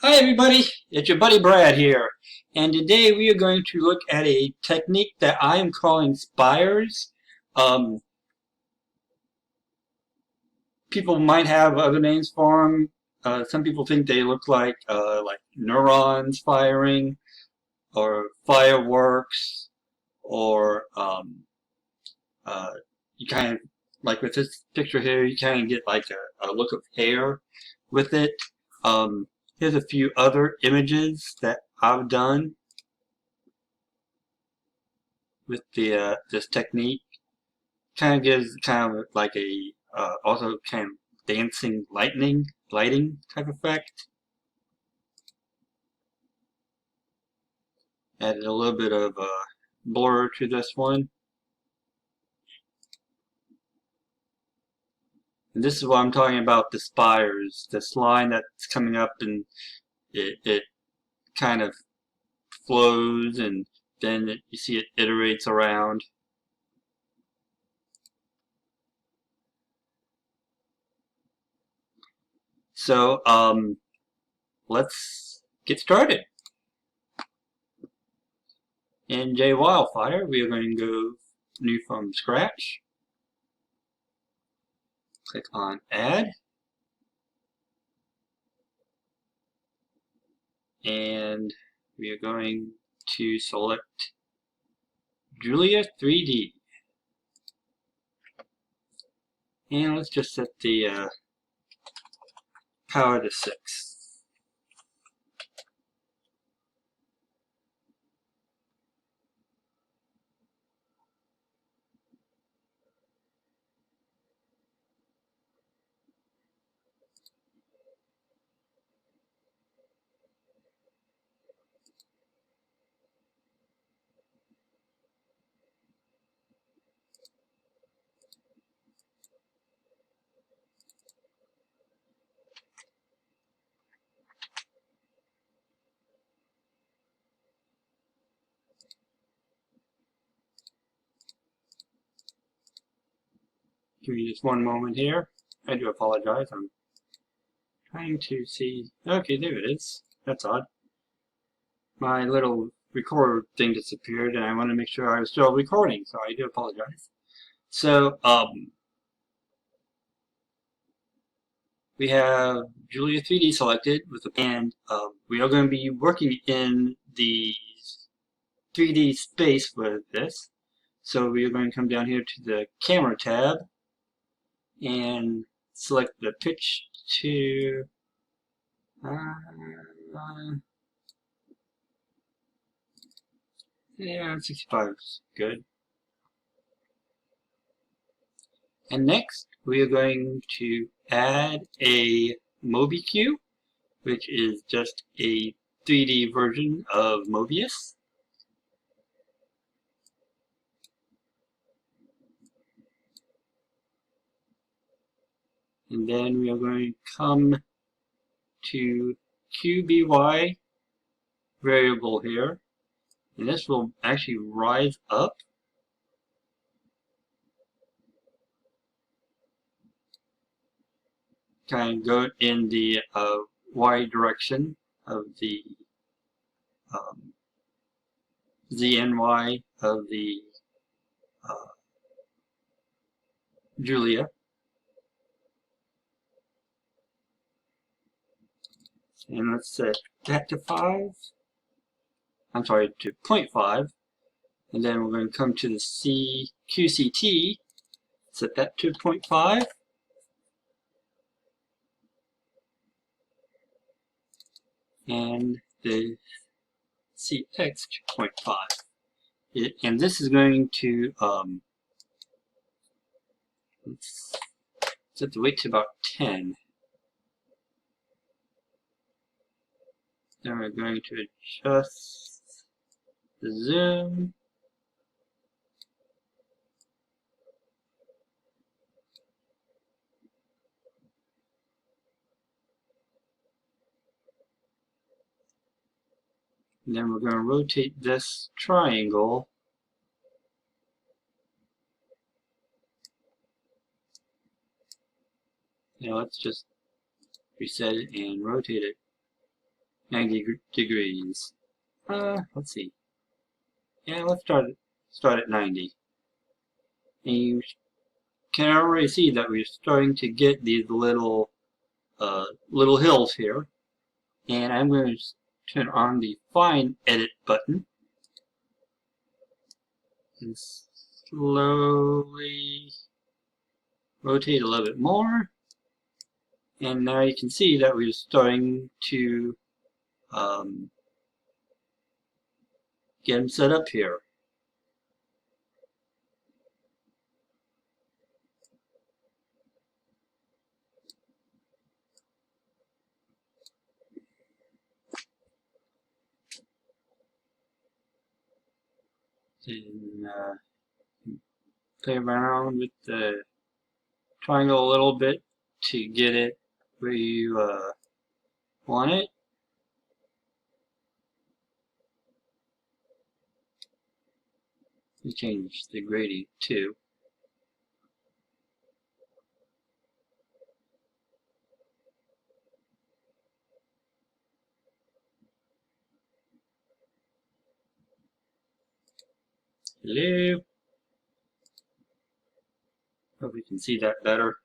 Hi everybody, it's your buddy Brad here, and today we are going to look at a technique that I am calling Spires. Um, People might have other names for them. Some people think they look like neurons firing, or fireworks, or uh, you kind of, like with this picture here, you kind of get like a look of hair with it. Here's a few other images that I've done with the this technique. Kind of gives kind of like a also kind of dancing lighting type effect. Added a little bit of blur to this one. And this is what I'm talking about, the spires, this line that's coming up, and it kind of flows, and then you see it iterates around. So let's get started. In J Wildfire, we are going to go new from scratch. Click on Add. And we are going to select Julia 3D. And let's just set the power to 6. Give me just one moment here. I do apologize. I'm trying to see. Okay, there it is. That's odd. My little record thing disappeared, and I want to make sure I was still recording, so I do apologize. So, we have Julia 3D selected with the and we are going to be working in the 3D space with this. So we are going to come down here to the camera tab and select the pitch to yeah, 65 is good. And next we are going to add a MobiQ, which is just a 3D version of Mobius. And then we are going to come to QBY variable here, and this will actually rise up kind of go in the y direction of the um, z and y of the uh, Julia. And let's set that to 5. I'm sorry, to 0.5. And then we're going to come to the QCT, set that to 0.5. And the CX to 0.5. And this is going to let's set the weight to about 10. Then we're going to adjust the zoom. And then we're going to rotate this triangle let's just reset it and rotate it 90 degrees. Let's see. Yeah, let's start at 90. And you can already see that we're starting to get these little hills here. And I'm going to turn on the Fine Edit button and slowly rotate a little bit more. And now you can see that we're starting to get them set up here. And play around with the triangle a little bit to get it where you want it. You change the gradient too. Hello. Hope you can see that better.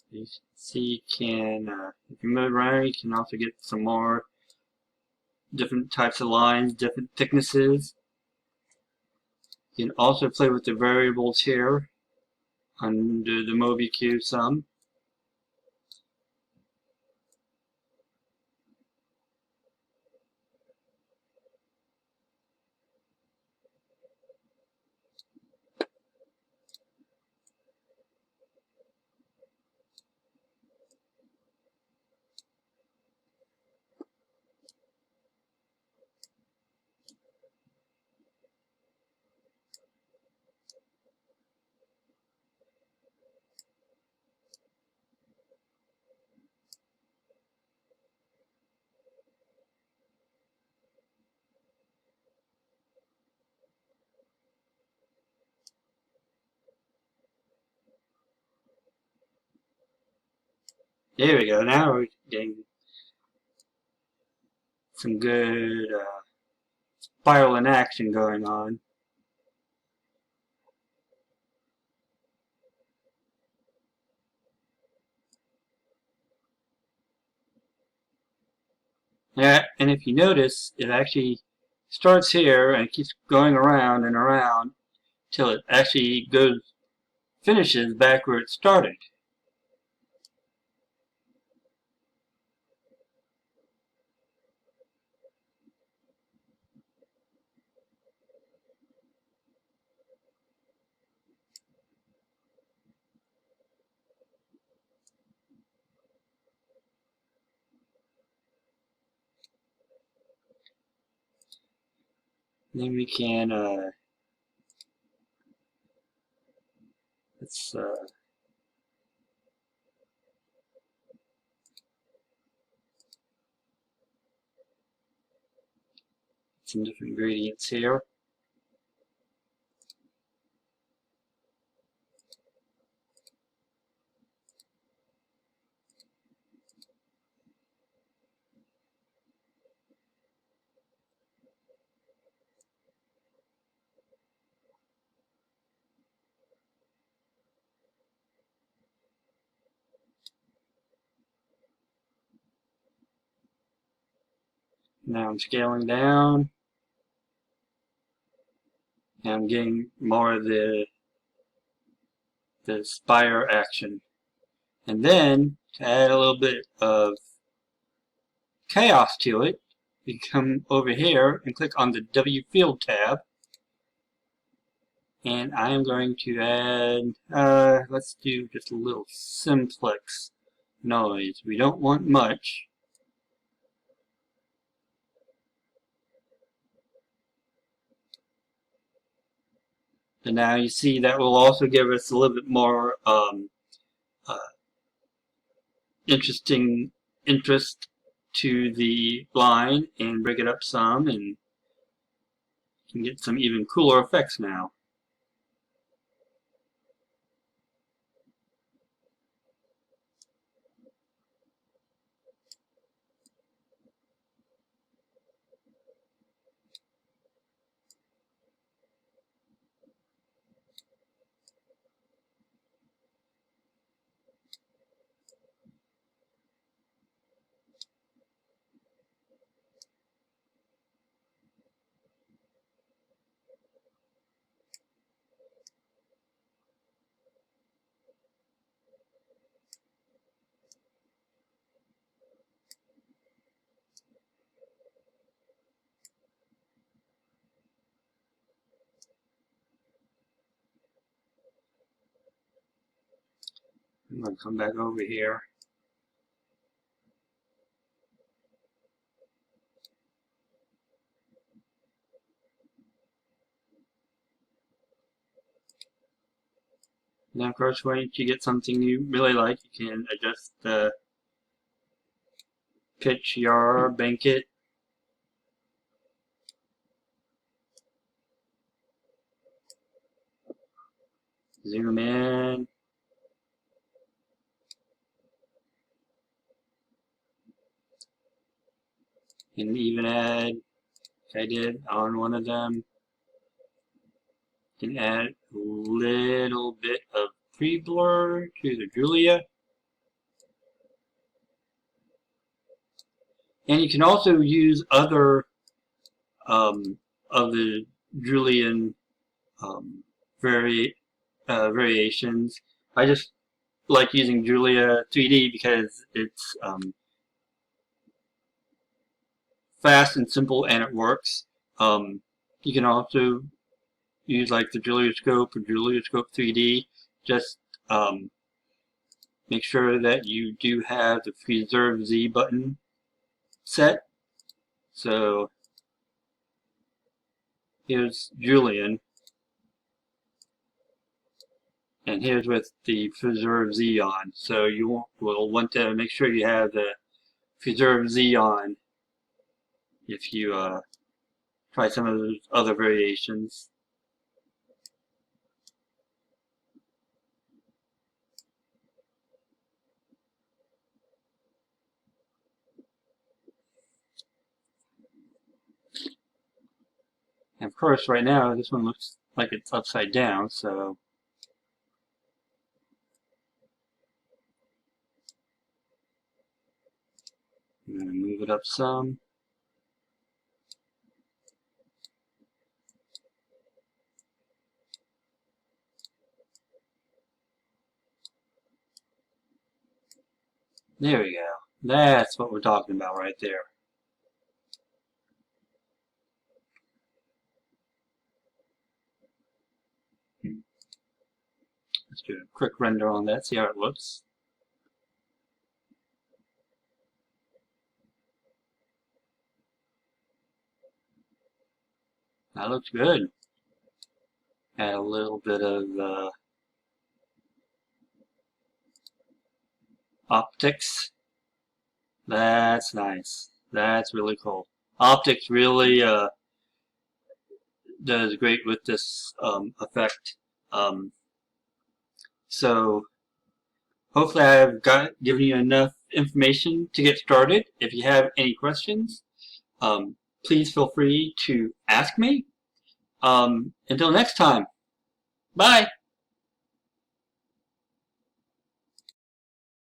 You see, if you move around, you can also get some more different types of lines, different thicknesses. You can also play with the variables here under the MobiQ some. There we go. Now we're getting some good spiraling action going on. Yeah, and if you notice, it actually starts here and it keeps going around and around till it actually finishes back where it started. Then we can let's some different gradients here. Now I'm scaling down. And I'm getting more of the spire action. And then to add a little bit of chaos to it, you come over here and click on the W Field tab. And I am going to add, let's do just a little simplex noise. We don't want much. And now you see that will also give us a little bit more uh, interesting interest to the line and break it up some, and you can get some even cooler effects now. I'm going to come back over here. And then of course, once you get something you really like, you can adjust the pitch, yaw, bank it. Zoom in. And even add, like I did on one of them, you can add a little bit of pre-blur to the Julia. And you can also use other of the Julian um, variations. I just like using Julia 3D because it's fast and simple and it works. You can also use like the Julia Scope or Julia Scope 3D. Just make sure that you do have the Preserve Z button set. So here's Julian, and here's with the Preserve Z on. So you will want to make sure you have the Preserve Z on if you try some of those other variations. And of course, right now, this one looks like it's upside down, so I'm going to move it up some. There we go. That's what we're talking about right there. Let's do a quick render on that, see how it looks. That looks good. Add a little bit of optics. That's nice. That's really cool. Optics really does great with this effect. So hopefully I've given you enough information to get started. If you have any questions, please feel free to ask me. Until next time, bye!